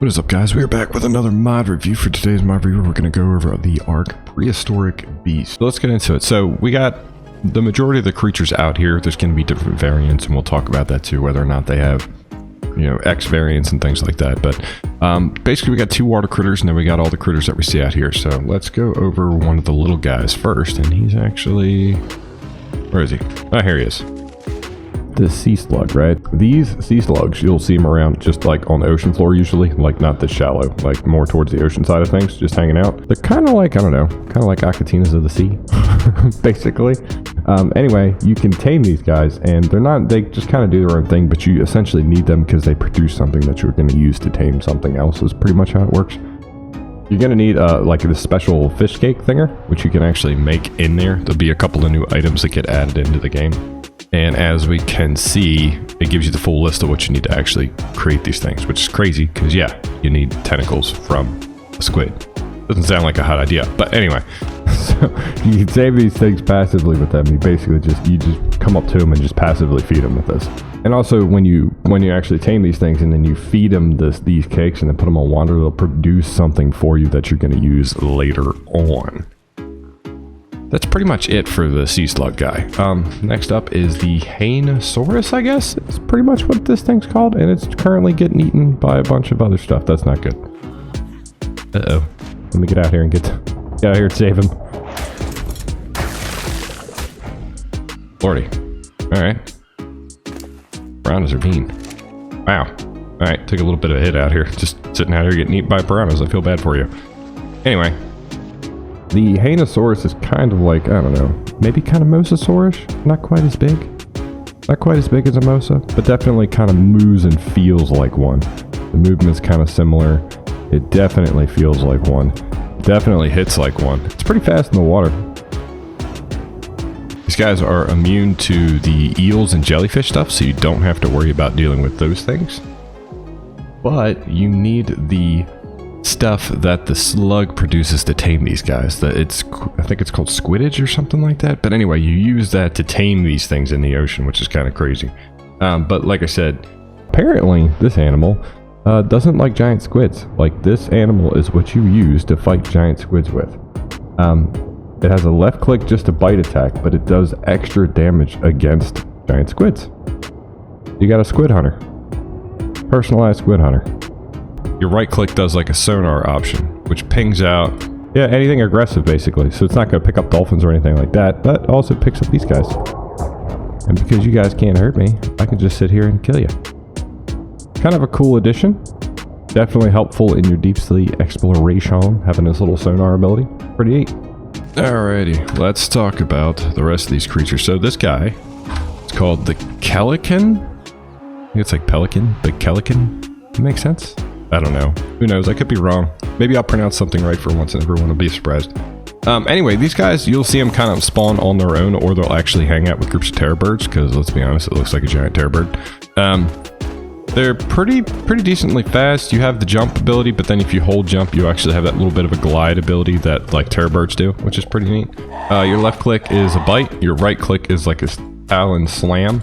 What is up, guys? We are back with another mod review. For today's mod review, we're going to go over the Ark Prehistoric Beasts. So let's get into it. So we got the majority of the creatures out here. There's going to be different variants, and we'll talk about that too, whether or not they have, you know, X variants and things like that. But basically, we got two water critters, and then we got all the critters that we see out here. So let's go over one of the little guys first, and he's actually... where is he? Oh, here he is. The sea slug, right? These sea slugs, you'll see them around just like on the ocean floor usually, like not this shallow, like more towards the ocean side of things, just hanging out. They're kind of like, I don't know, kind of like Acatinas of the sea, basically. Anyway, you can tame these guys, and they're not, they just kind of do their own thing, but you essentially need them because they produce something that you're going to use to tame something else, is pretty much how it works. You're going to need like this special fish cake thinger, which you can actually make in there. There'll be a couple of new items that get added into the game. And as we can see, it gives you the full list of what you need to actually create these things, which is crazy because, yeah, you need tentacles from a squid. Doesn't sound like a hot idea, but anyway. So you can save these things passively with them. You basically just come up to them and just passively feed them with this. And also, when you actually tame these things and then you feed them these cakes and then put them on water, they'll produce something for you that you're going to use later on. That's pretty much it for the sea slug guy. Next up is the Cyanosaurus, I guess. It's pretty much what this thing's called, and it's currently getting eaten by a bunch of other stuff. That's not good. Uh-oh. Let me get out here and get out here and save him. Lordy. Alright. Piranhas are mean. Wow. Alright, took a little bit of a hit out here. Just sitting out here getting eaten by piranhas. I feel bad for you. Anyway. The Cyanosaurus is kind of like, I don't know, maybe kind of Massospondulus? Not quite as big. Not quite as big as a Mosa, but definitely kind of moves and feels like one. The movement's kind of similar. It definitely feels like one. Definitely hits like one. It's pretty fast in the water. These guys are immune to the eels and jellyfish stuff, so you don't have to worry about dealing with those things. But you need the stuff that the slug produces to tame these guys. I think it's called squidage or something like that. But anyway, you use that to tame these things in the ocean, which is kind of crazy. But like I said, apparently this animal doesn't like giant squids. Like, this animal is what you use to fight giant squids with. It has a left click just to bite attack, but it does extra damage against giant squids. You got a squid hunter. Personalized squid hunter. Your right click does like a sonar option, which pings out, yeah, anything aggressive basically. So it's not going to pick up dolphins or anything like that, but also picks up these guys. And because you guys can't hurt me, I can just sit here and kill you. Kind of a cool addition. Definitely helpful in your deep sea exploration, having this little sonar ability. Pretty neat. Alrighty, let's talk about the rest of these creatures. So this guy, it's called the Kellikan. I think it's like pelican, but Kellikan. Makes sense? I don't know. Who knows? I could be wrong. Maybe I'll pronounce something right for once and everyone will be surprised. Anyway, these guys, you'll see them kind of spawn on their own, or they'll actually hang out with groups of terror birds, because let's be honest, it looks like a giant terror bird. They're pretty decently fast. You have the jump ability, but then if you hold jump, you actually have that little bit of a glide ability that like terror birds do, which is pretty neat. Your left click is a bite. Your right click is like a talon slam.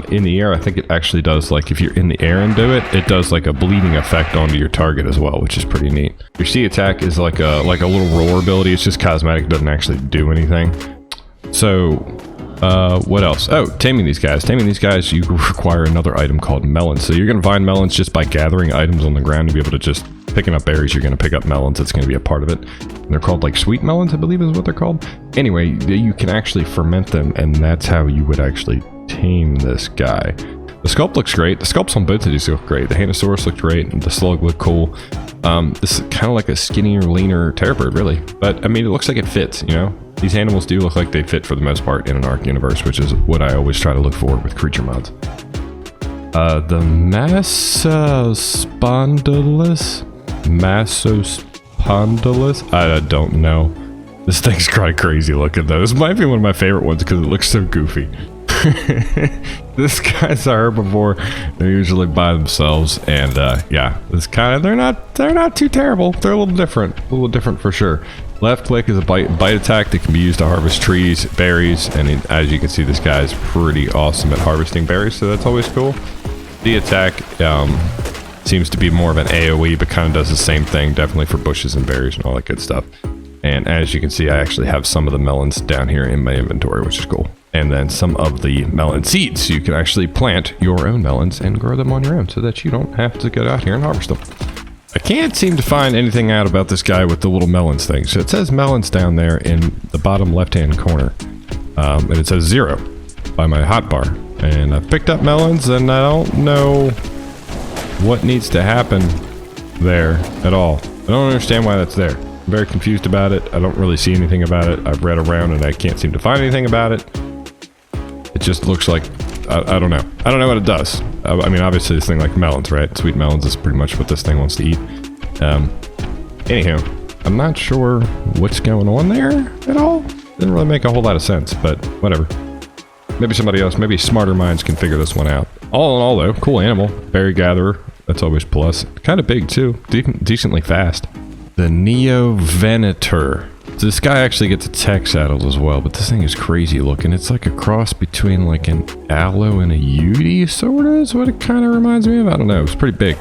In the air, I think it actually does, like, if you're in the air and do it, it does like a bleeding effect onto your target as well, which is pretty neat. Your sea attack is like a little roar ability. It's just cosmetic, doesn't actually do anything. So, what else? Oh, taming these guys. Taming these guys, you require another item called melons. So you're going to find melons just by gathering items on the ground. You'll be able to just, picking up berries, you're going to pick up melons. It's going to be a part of it. And they're called like sweet melons, I believe is what they're called. Anyway, you can actually ferment them, and that's how you would actually tame this guy. The sculpt looks great. The sculpts on both of these look great. The Cyanosaurus looked great, and the slug looked cool. This is kind of like a skinnier, leaner terror bird, really. But I mean, it looks like it fits, you know? These animals do look like they fit for the most part in an Ark universe, which is what I always try to look for with creature mods. The Massospondulus? I don't know. This thing's quite crazy looking though. This might be one of my favorite ones because it looks so goofy. This guy's a herbivore. They're usually by themselves, and yeah, this kind of they're not too terrible. They're a little different for sure. Left click is a bite attack that can be used to harvest trees, berries, and as you can see, this guy's pretty awesome at harvesting berries, so that's always cool. The attack Seems to be more of an AoE, but kind of does the same thing, definitely for bushes and berries and all that good stuff. And as you can see, I actually have some of the melons down here in my inventory, which is cool. And then some of the melon seeds, so you can actually plant your own melons and grow them on your own so that you don't have to go out here and harvest them. I can't seem to find anything out about this guy with the little melons thing. So it says melons down there in the bottom left-hand corner. And it says 0 by my hotbar. And I've picked up melons and I don't know what needs to happen there at all. I don't understand why that's there. I'm very confused about it. I don't really see anything about it. I've read around and I can't seem to find anything about it. It just looks like, I don't know. I don't know what it does. I mean, obviously this thing like melons, right? Sweet melons is pretty much what this thing wants to eat. Anywho, I'm not sure what's going on there at all. Didn't really make a whole lot of sense, but whatever. Maybe somebody else, maybe smarter minds can figure this one out. All in all though, cool animal. Berry gatherer. That's always plus. Kind of big too. Decently fast. The NeoVenator. So this guy actually gets attack saddles as well, but this thing is crazy looking. It's like a cross between like an aloe and a Yudi, sort of, is what it kind of reminds me of. I don't know. It's pretty big.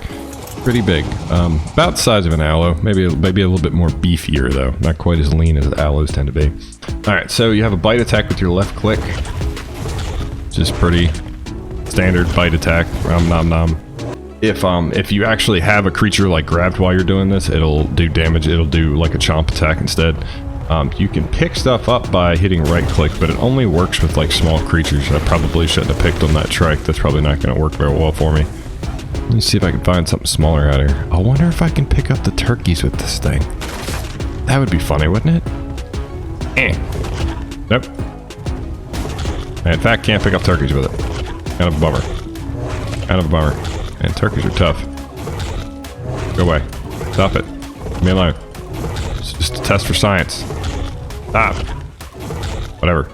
Pretty big. About the size of an aloe. Maybe a little bit more beefier though. Not quite as lean as aloes tend to be. Alright, so you have a bite attack with your left click. Just pretty standard bite attack. Nom nom. If you actually have a creature like grabbed while you're doing this, it'll do damage. It'll do like a chomp attack instead. You can pick stuff up by hitting right click, but it only works with like small creatures. I probably shouldn't have picked on that trike. That's probably not going to work very well for me. Let me see if I can find something smaller out here. I wonder if I can pick up the turkeys with this thing. That would be funny, wouldn't it? Nope. I, in fact, can't pick up turkeys with it. Kind of a bummer. Kind of a bummer. And turkeys are tough. Go away. Stop it. Leave me alone. It's just a test for science. Stop. Whatever.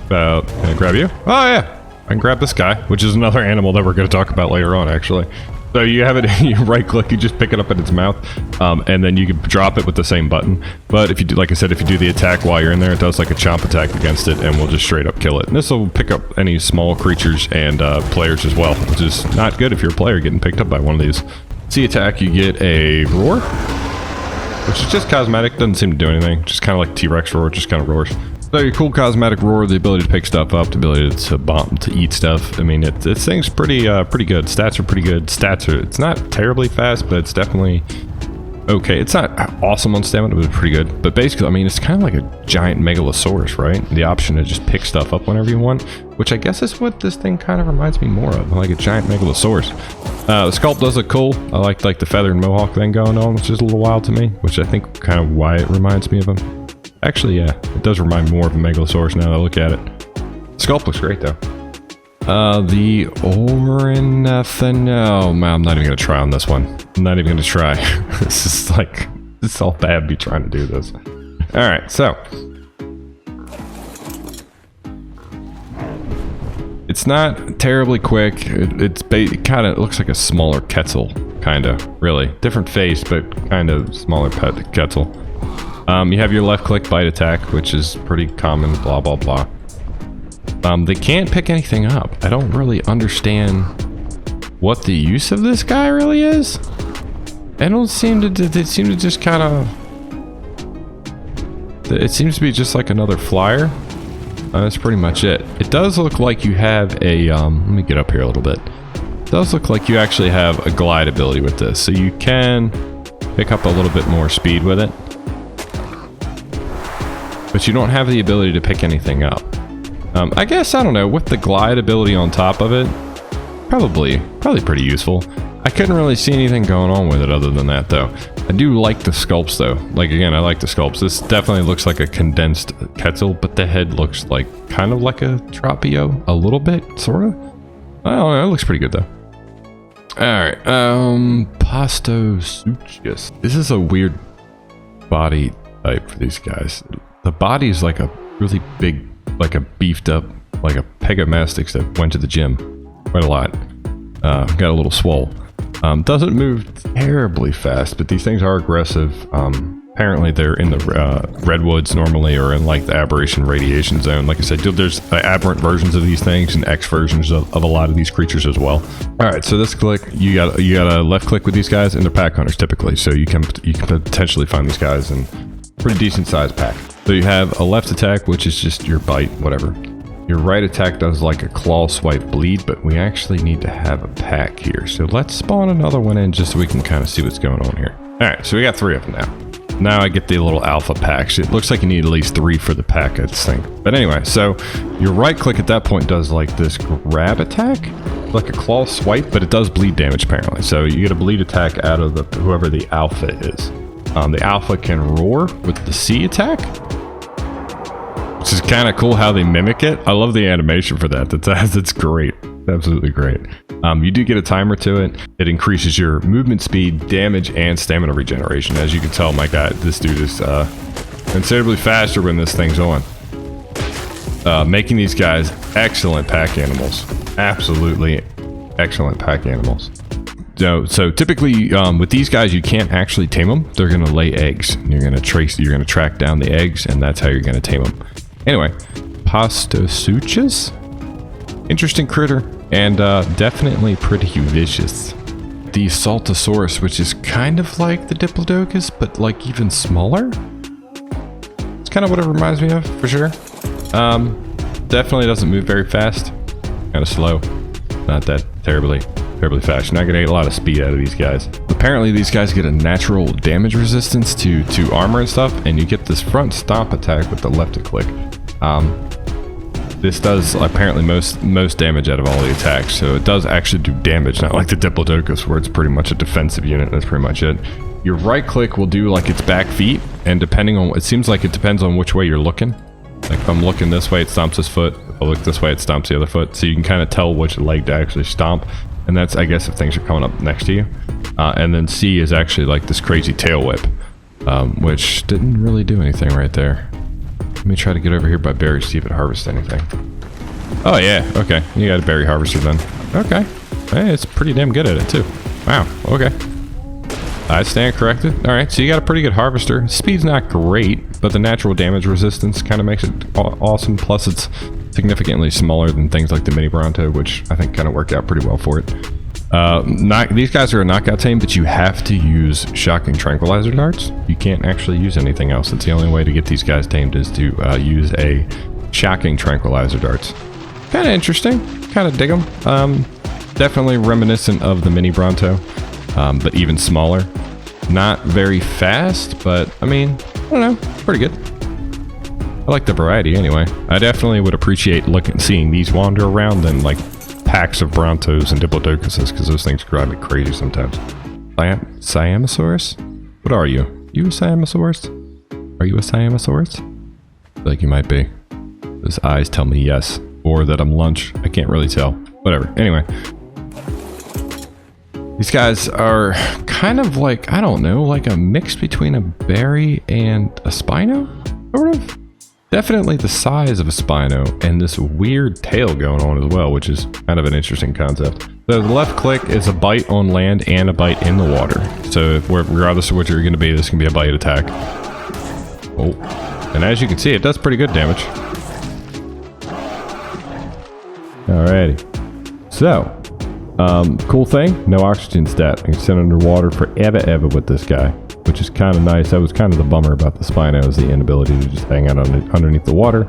Can I grab you? Oh, yeah. I can grab this guy, which is another animal that we're going to talk about later on, actually. So you have it, you right click, you just pick it up in its mouth, and then you can drop it with the same button. But if you do, like I said, if you do the attack while you're in there, it does like a chomp attack against it, and we'll just straight up kill it. And this will pick up any small creatures and players as well, which is not good if you're a player getting picked up by one of these. See attack, you get a roar, which is just cosmetic, doesn't seem to do anything. Just kind of like T-Rex roar, just kind of roars. So your cool cosmetic roar, the ability to pick stuff up, the ability to bomb, to eat stuff. I mean, this thing's pretty good. Stats are pretty good. It's not terribly fast, but it's definitely okay. It's not awesome on stamina, but it's pretty good. But basically, I mean, it's kind of like a giant megalosaurus, right? The option to just pick stuff up whenever you want, which I guess is what this thing kind of reminds me more of, like a giant megalosaurus. The sculpt does look cool. I like the feather and mohawk thing going on, which is a little wild to me, which I think kind of why it reminds me of him. Actually, yeah, it does remind more of a megalosaurus now that I look at it. The sculpt looks great, though. The Ornithano. Man, I'm not even going to try on this one. I'm not even going to try. This is like, it's all bad me trying to do this. Alright, so. It's not terribly quick. It kind of looks like a smaller Quetzal, kind of, really. Different face, but kind of smaller Quetzal. You have your left click bite attack, which is pretty common, blah, blah, blah. They can't pick anything up. I don't really understand what the use of this guy really is. They seem to just kind of... It seems to be just like another flyer. That's pretty much it. It does look like you have a... let me get up here a little bit. It does look like you actually have a glide ability with this. So you can pick up a little bit more speed with it. But you don't have the ability to pick anything up. I guess, I don't know, with the glide ability on top of it, probably pretty useful. I couldn't really see anything going on with it other than that, though. I do like the sculpts, though. Like, again, I like the sculpts. This definitely looks like a condensed Quetzal, but the head looks like, kind of like a Tropio, a little bit, sort of. I don't know, it looks pretty good, though. Alright, Massospondulus. This is a weird body type for these guys. The body is like a really big, like a beefed up, like a Pegamastics that went to the gym quite a lot. Got a little swole. Doesn't move terribly fast, but these things are aggressive. Apparently they're in the redwoods normally, or in like the aberration radiation zone. Like I said, there's aberrant versions of these things and X versions of a lot of these creatures as well. All right, so this click, you got a left click with these guys, and they're pack hunters typically. So you can potentially find these guys in pretty decent sized pack. So you have a left attack, which is just your bite, whatever. Your right attack does like a claw, swipe, bleed, but we actually need to have a pack here. So let's spawn another one in just so we can kind of see what's going on here. All right, so we got 3 of them now. Now I get the little alpha packs. It looks like you need at least 3 for the pack, I think. But anyway, so your right click at that point does like this grab attack, like a claw swipe, but it does bleed damage apparently. So you get a bleed attack out of whoever the alpha is. The alpha can roar with the C attack, which is kind of cool how they mimic it. I love the animation for that. That's great. Absolutely great. You do get a timer to it. It increases your movement speed, damage, and stamina regeneration. As you can tell, my guy, this dude is considerably faster when this thing's on. Making these guys excellent pack animals. Absolutely excellent pack animals. So typically with these guys, you can't actually tame them. They're going to lay eggs. You're going to track down the eggs, and that's how you're going to tame them. Anyway, Massospondulus. Interesting critter, and definitely pretty vicious. The Saltasaurus, which is kind of like the Diplodocus, but like even smaller. It's kind of what it reminds me of, for sure. Definitely doesn't move very fast. Kind of slow. Not that terribly fast. You're not going to get a lot of speed out of these guys. Apparently, these guys get a natural damage resistance to armor and stuff, and you get this front stomp attack with the left click. This does apparently most damage out of all the attacks, so it does actually do damage, not like the Diplodocus where it's pretty much a defensive unit. That's pretty much it. Your right click will do like its back feet, and depending on, it seems like it depends on which way you're looking. Like if I'm looking this way, it stomps this foot. If I look this way, it stomps the other foot. So you can kind of tell which leg to actually stomp, and that's, I guess, if things are coming up next to you. And then C is actually like this crazy tail whip, which didn't really do anything right there. Let me try to get over here by berries, see if it harvests anything. Oh yeah, okay. You got a berry harvester then. Okay. Hey, it's pretty damn good at it too. Wow, okay. I stand corrected. Alright, so you got a pretty good harvester. Speed's not great, but the natural damage resistance kind of makes it awesome. Plus it's significantly smaller than things like the Mini Bronto, which I think kind of worked out pretty well for it. These guys are a knockout tame, but you have to use shocking tranquilizer darts. You can't actually use anything else. It's the only way to get these guys tamed is to use a shocking tranquilizer darts. Kind of interesting. Kind of dig them. Definitely reminiscent of the Mini Bronto, but even smaller. Not very fast, but I mean, I don't know, pretty good. I like the variety anyway. I definitely would appreciate seeing these wander around than like packs of Brontos and Diplodocuses, because those things drive me crazy sometimes. Cyanosaurus? What are you? You a Cyanosaurus? Are you a Cyanosaurus? I feel like you might be. Those eyes tell me yes. Or that I'm lunch. I can't really tell. Whatever. Anyway. These guys are kind of like, I don't know, like a mix between a berry and a Spino? Sort of. Definitely the size of a Spino, and this weird tail going on as well, which is kind of an interesting concept. So the left click is a bite on land and a bite in the water. So regardless of what you're going to be, this can be a bite attack. Oh, and as you can see, it does pretty good damage. Alrighty. So, cool thing, no oxygen stat. You can sit underwater forever with this guy, which is kind of nice. That was kind of the bummer about the Spino, is the inability to just hang out underneath the water.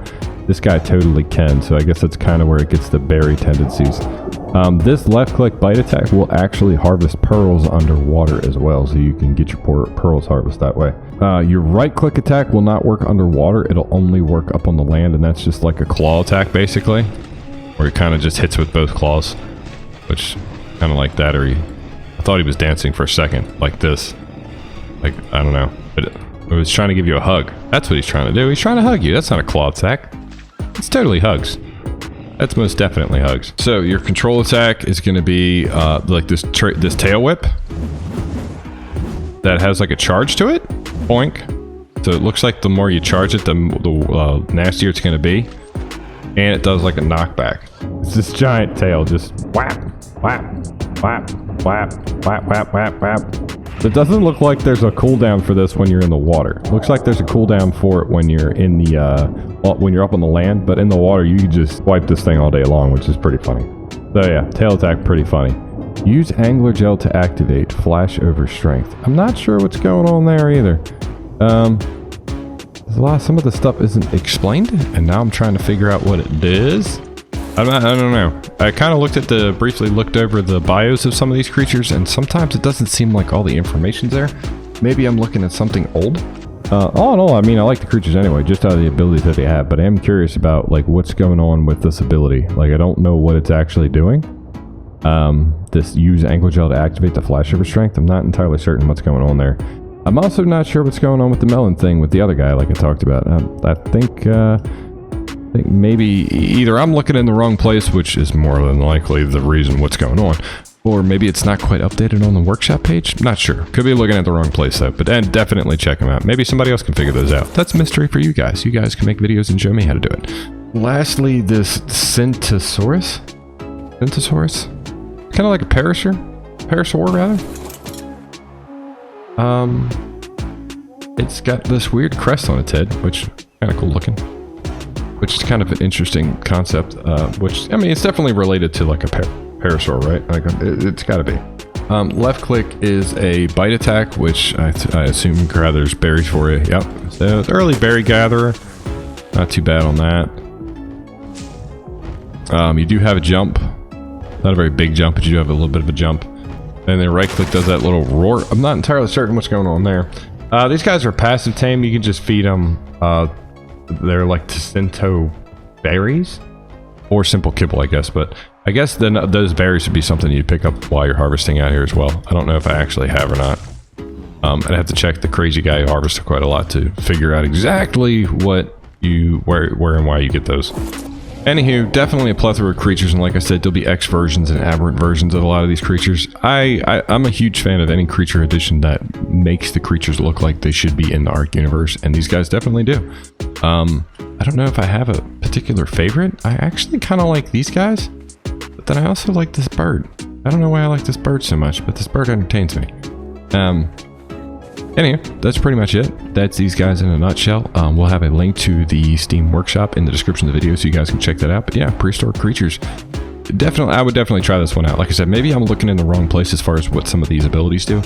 This guy totally can, so I guess that's kind of where it gets the berry tendencies. This left click bite attack will actually harvest pearls underwater as well, so you can get your pearls harvest that way. Your right click attack will not work underwater. It'll only work up on the land, and that's just like a claw attack basically, where it kind of just hits with both claws, which kind of like that. Or I thought he was dancing for a second like this. Like, I don't know, but it was trying to give you a hug. That's what he's trying to do. He's trying to hug you. That's not a claw attack. It's totally hugs. That's most definitely hugs. So your control attack is going to be like this tail whip that has like a charge to it. Boink. So it looks like the more you charge it, the nastier it's going to be. And it does like a knockback. It's this giant tail just whap, whap, whap, whap, whap, whap, whap, whap. It doesn't look like there's a cooldown for this when you're in the water. Looks like there's a cooldown for it when you're in the when you're up on the land, but in the water you can just swipe this thing all day long, which is pretty funny. So yeah, tail attack, pretty funny. Use angler gel to activate flash over strength. I'm not sure what's going on there either. There's a lot. Some of the stuff isn't explained, and now I'm trying to figure out what it is. I don't know. I kind of briefly looked over the bios of some of these creatures, and sometimes it doesn't seem like all the information's there. Maybe I'm looking at something old. All in all, I mean, I like the creatures anyway, just out of the abilities that they have, but I am curious about, like, what's going on with this ability. Like, I don't know what it's actually doing. This use angler gel to activate the flash over strength. I'm not entirely certain what's going on there. I'm also not sure what's going on with the melon thing with the other guy, like I talked about. I think maybe either I'm looking in the wrong place, which is more than likely the reason what's going on, or maybe it's not quite updated on the workshop page. Not sure. Could be looking at the wrong place though, but then definitely check them out. Maybe somebody else can figure those out. That's a mystery for you guys. You guys can make videos and show me how to do it. Lastly, this Centosaurus. Kind of like a parasaur rather. It's got this weird crest on its head, which is kind of cool looking. Which is kind of an interesting concept. Which, I mean, it's definitely related to like a parasaur, right? Like it's got to be. Left click is a bite attack, which I assume gathers berries for you. Yep. So it's early berry gatherer. Not too bad on that. You do have a jump. Not a very big jump, but you do have a little bit of a jump. And then right click does that little roar. I'm not entirely certain what's going on there. These guys are passive tame. You can just feed them. They're like Cento berries or simple kibble, I guess. But I guess then those berries would be something you'd pick up while you're harvesting out here as well. I don't know if I actually have or not. I'd have to check the crazy guy who harvested quite a lot to figure out exactly what where and why you get those. Anywho, definitely a plethora of creatures, and like I said, there'll be X versions and aberrant versions of a lot of these creatures. I'm a huge fan of any creature addition that makes the creatures look like they should be in the Ark universe, and these guys definitely do. I don't know if I have a particular favorite. I actually kind of like these guys, but then I also like this bird. I don't know why I like this bird so much, but this bird entertains me. Anyway, that's pretty much it. That's these guys in a nutshell. We'll have a link to the Steam Workshop in the description of the video so you guys can check that out. But yeah, prehistoric creatures. I would definitely try this one out. Like I said, maybe I'm looking in the wrong place as far as what some of these abilities do.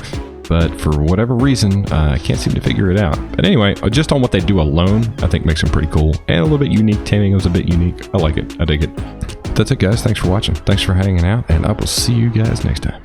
But for whatever reason, I can't seem to figure it out. But anyway, just on what they do alone, I think makes them pretty cool. And a little bit unique. Taming was a bit unique. I like it. I dig it. That's it, guys. Thanks for watching. Thanks for hanging out. And I will see you guys next time.